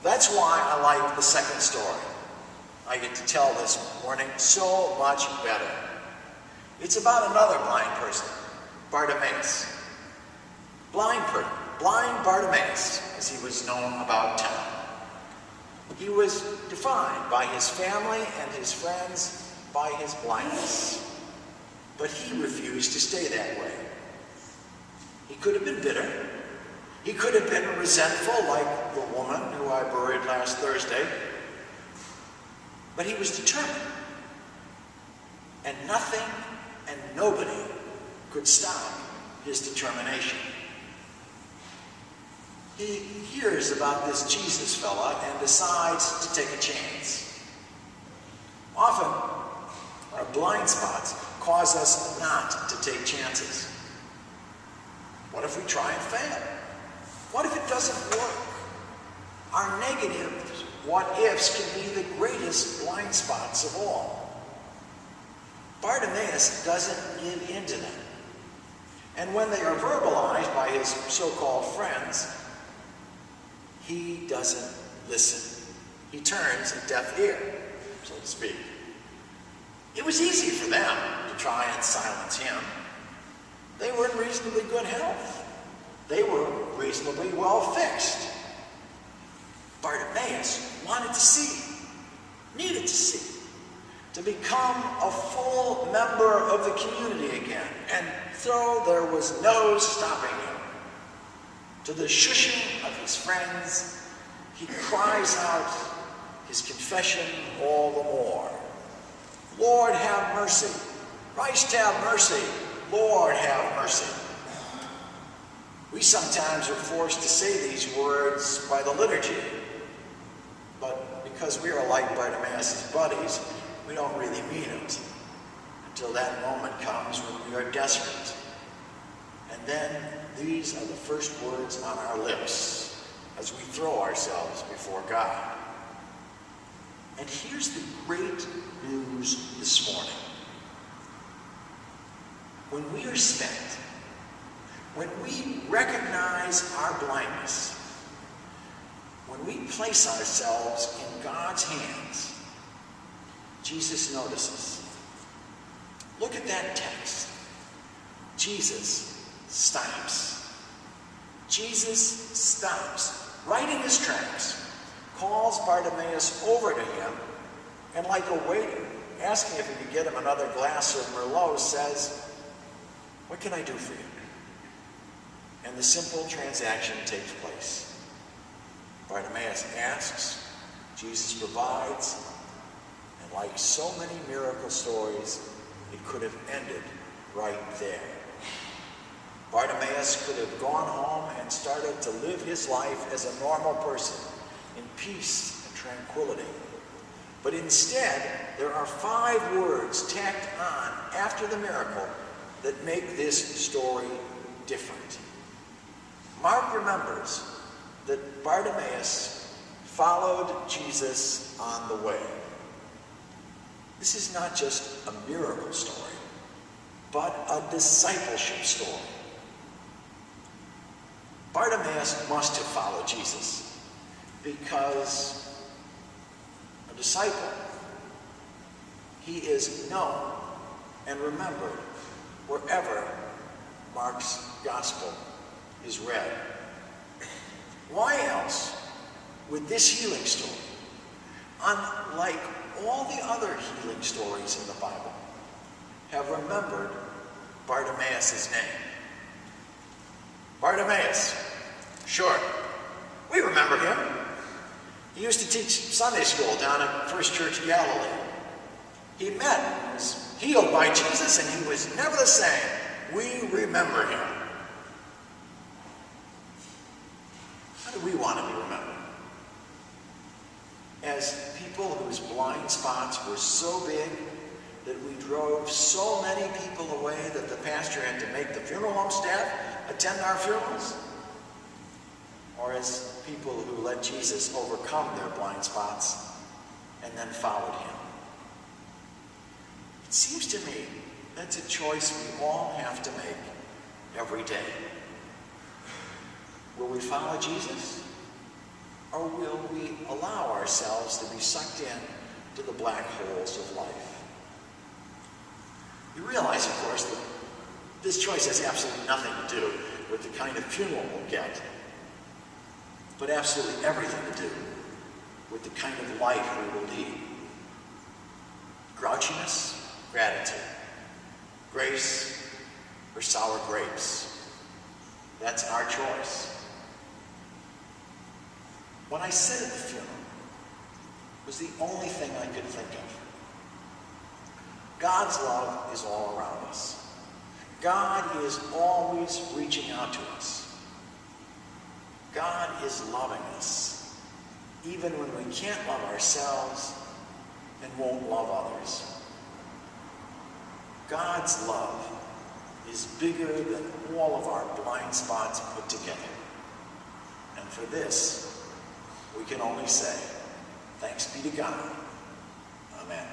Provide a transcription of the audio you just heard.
That's why I like the second story I get to tell this morning so much better. It's about another blind person, Bartimaeus. Blind Bartimaeus, as he was known about town. He was defined by his family and his friends by his blindness. But he refused to stay that way. He could have been bitter. He could have been resentful like the woman who I buried last Thursday. But he was determined. And nothing and nobody could stop his determination. He hears about this Jesus fella and decides to take a chance. Often, our blind spots cause us not to take chances. What if we try and fail? What if it doesn't work? Our negative what-ifs can be the greatest blind spots of all. Bartimaeus doesn't give in to them. And when they are verbalized by his so-called friends, he doesn't listen. He turns a deaf ear, so to speak. It was easy for them to try and silence him. They were in reasonably good health. They were reasonably well fixed. Bartimaeus wanted to see, needed to see, to become a full member of the community again. And so there was no stopping him. To the shushing of his friends, he cries out his confession all the more. Lord, have mercy. Christ, have mercy. Lord, have mercy. We sometimes are forced to say these words by the liturgy, but because we are like Bartimaeus' buddies, we don't really mean it until that moment comes when we are desperate. And then these are the first words on our lips as we throw ourselves before God. And here's the great news this morning. When we are spent, when we recognize our blindness, when we place ourselves in God's hands, Jesus notices. Look at that text. Jesus stops. Jesus stops right in his tracks, calls Bartimaeus over to him, and like a waiter asking if he could get him another glass of Merlot, says, "What can I do for you?" And the simple transaction takes place. Bartimaeus asks, Jesus provides, and like so many miracle stories, it could have ended right there. Bartimaeus could have gone home and started to live his life as a normal person in peace and tranquility. But instead, there are 5 words tacked on after the miracle that make this story different. Mark remembers that Bartimaeus followed Jesus on the way. This is not just a miracle story, but a discipleship story. Bartimaeus must have followed Jesus because a disciple, he is known and remembered wherever Mark's gospel is read. Why else would this healing story, unlike all the other healing stories in the Bible, have remembered Bartimaeus' name? Bartimaeus, sure, we remember him. He used to teach Sunday school down at First Church Galilee. He met and was healed by Jesus, and he was never the same. We remember him. How do we want to be remembered? As people whose blind spots were so big that we drove so many people away that the pastor had to make the funeral home staff attend our funerals? Or as people who let Jesus overcome their blind spots and then followed him? It seems to me that's a choice we all have to make every day. Will we follow Jesus? or will we allow ourselves to be sucked in to the black holes of life? You realize, of course, that this choice has absolutely nothing to do with the kind of funeral we'll get, but absolutely everything to do with the kind of life we will lead. Grouchiness, gratitude, grace, or sour grapes. That's our choice. What I said at the funeral was the only thing I could think of. God's love is all around us. God is always reaching out to us. God is loving us, even when we can't love ourselves and won't love others. God's love is bigger than all of our blind spots put together. And for this, we can only say, thanks be to God. Amen.